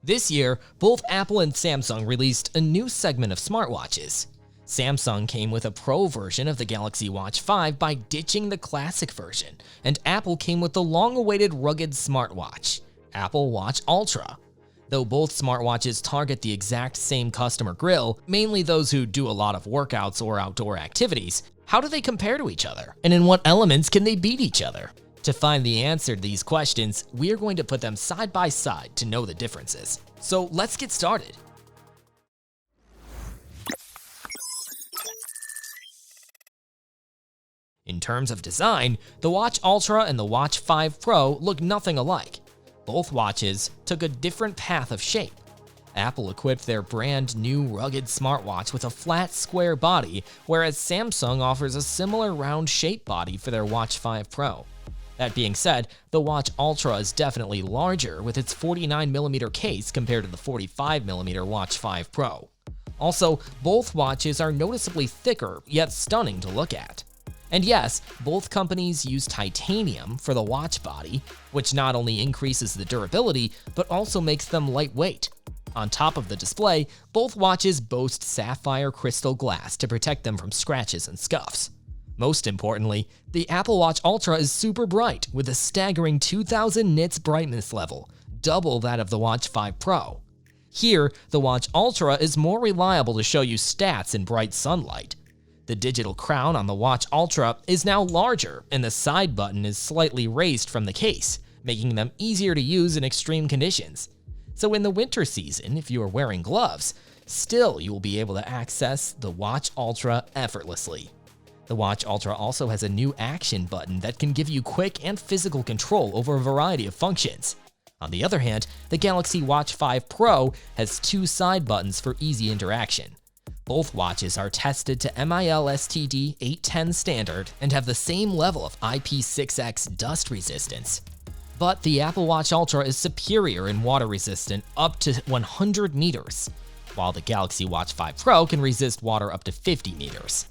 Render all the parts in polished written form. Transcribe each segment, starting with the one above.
This year, both Apple and Samsung released a new segment of smartwatches. Samsung came with a Pro version of the Galaxy Watch 5 by ditching the classic version, and Apple came with the long-awaited rugged smartwatch, Apple Watch Ultra. Though both smartwatches target the exact same customer grill, mainly those who do a lot of workouts or outdoor activities, how do they compare to each other? And in what elements can they beat each other? To find the answer to these questions, we are going to put them side by side to know the differences. So let's get started. In terms of design, the Watch Ultra and the Watch 5 Pro look nothing alike. Both watches took a different path of shape. Apple equipped their brand new rugged smartwatch with a flat, square body, whereas Samsung offers a similar round-shaped body for their Watch 5 Pro. That being said, the Watch Ultra is definitely larger with its 49mm case compared to the 45mm Watch 5 Pro. Also, both watches are noticeably thicker, yet stunning to look at. And yes, both companies use titanium for the watch body, which not only increases the durability, but also makes them lightweight. On top of the display, both watches boast sapphire crystal glass to protect them from scratches and scuffs. Most importantly, the Apple Watch Ultra is super bright with a staggering 2000 nits brightness level, double that of the Watch 5 Pro. Here, the Watch Ultra is more reliable to show you stats in bright sunlight. The digital crown on the Watch Ultra is now larger, and the side button is slightly raised from the case, making them easier to use in extreme conditions. So in the winter season, if you are wearing gloves, still you will be able to access the Watch Ultra effortlessly. The Watch Ultra also has a new action button that can give you quick and physical control over a variety of functions. On the other hand, the Galaxy Watch 5 Pro has two side buttons for easy interaction. Both watches are tested to MIL-STD 810 standard and have the same level of IP6X dust resistance. But the Apple Watch Ultra is superior in water resistant up to 100 meters, while the Galaxy Watch 5 Pro can resist water up to 50 meters.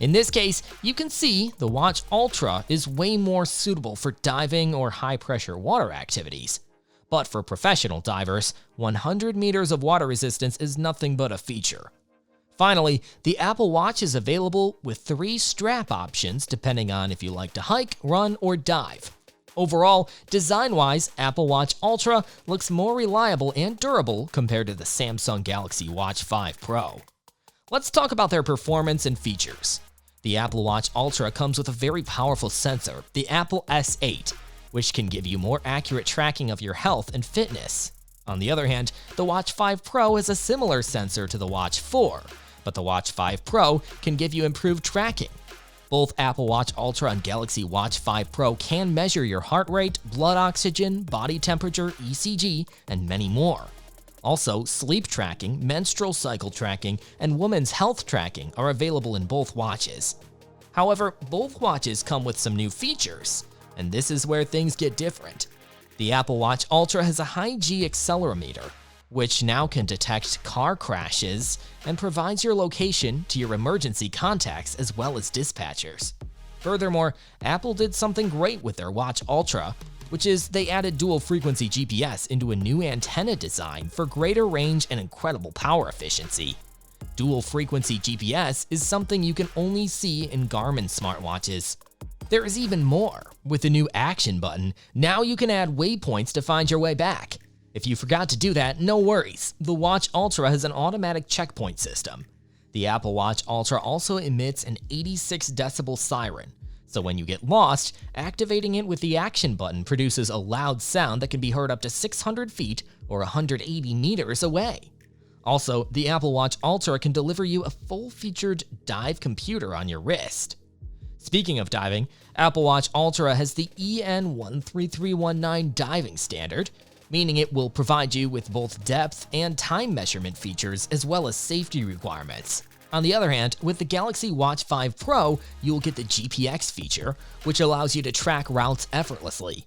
In this case, you can see the Watch Ultra is way more suitable for diving or high-pressure water activities. But for professional divers, 100 meters of water resistance is nothing but a feature. Finally, the Apple Watch is available with 3 strap options depending on if you like to hike, run, or dive. Overall, design-wise, Apple Watch Ultra looks more reliable and durable compared to the Samsung Galaxy Watch 5 Pro. Let's talk about their performance and features. The Apple Watch Ultra comes with a very powerful sensor, the Apple S8, which can give you more accurate tracking of your health and fitness. On the other hand, the Watch 5 Pro has a similar sensor to the Watch 4, but the Watch 5 Pro can give you improved tracking. Both Apple Watch Ultra and Galaxy Watch 5 Pro can measure your heart rate, blood oxygen, body temperature, ECG, and many more. Also, sleep tracking, menstrual cycle tracking, and women's health tracking are available in both watches. However, both watches come with some new features, and this is where things get different. The Apple Watch Ultra has a high-G accelerometer, which now can detect car crashes and provides your location to your emergency contacts as well as dispatchers. Furthermore, Apple did something great with their Watch Ultra, which is they added dual-frequency GPS into a new antenna design for greater range and incredible power efficiency. Dual-frequency GPS is something you can only see in Garmin smartwatches. There is even more. With the new action button, now you can add waypoints to find your way back. If you forgot to do that, no worries. The Watch Ultra has an automatic checkpoint system. The Apple Watch Ultra also emits an 86 decibel siren, so when you get lost, activating it with the action button produces a loud sound that can be heard up to 600 feet or 180 meters away. Also, the Apple Watch Ultra can deliver you a full-featured dive computer on your wrist. Speaking of diving, Apple Watch Ultra has the EN13319 diving standard, meaning it will provide you with both depth and time measurement features as well as safety requirements. On the other hand, with the Galaxy Watch 5 Pro, you'll get the GPX feature, which allows you to track routes effortlessly.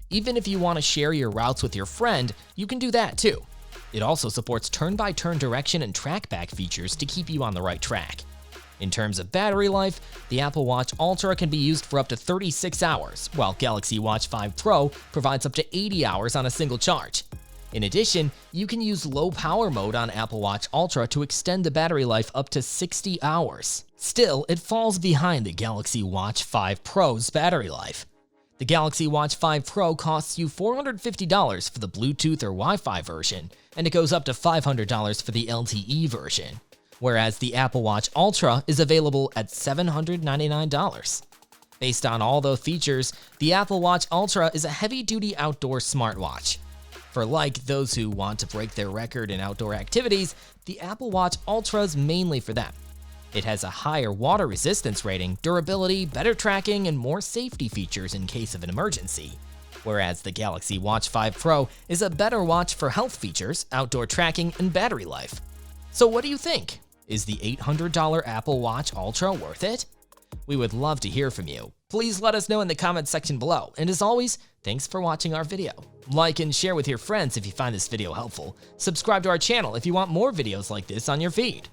Even if you want to share your routes with your friend, you can do that too. It also supports turn-by-turn direction and trackback features to keep you on the right track. In terms of battery life, the Apple Watch Ultra can be used for up to 36 hours, while Galaxy Watch 5 Pro provides up to 80 hours on a single charge. In addition, you can use low power mode on Apple Watch Ultra to extend the battery life up to 60 hours. Still, it falls behind the Galaxy Watch 5 Pro's battery life. The Galaxy Watch 5 Pro costs you $450 for the Bluetooth or Wi-Fi version, and it goes up to $500 for the LTE version, whereas the Apple Watch Ultra is available at $799. Based on all those features, the Apple Watch Ultra is a heavy-duty outdoor smartwatch. For those who want to break their record in outdoor activities, the Apple Watch Ultra is mainly for them. It has a higher water resistance rating, durability, better tracking, and more safety features in case of an emergency. Whereas the Galaxy Watch 5 Pro is a better watch for health features, outdoor tracking, and battery life. So what do you think? Is the $800 Apple Watch Ultra worth it? We would love to hear from you. Please let us know in the comments section below. And as always, thanks for watching our video. Like and share with your friends if you find this video helpful. Subscribe to our channel if you want more videos like this on your feed.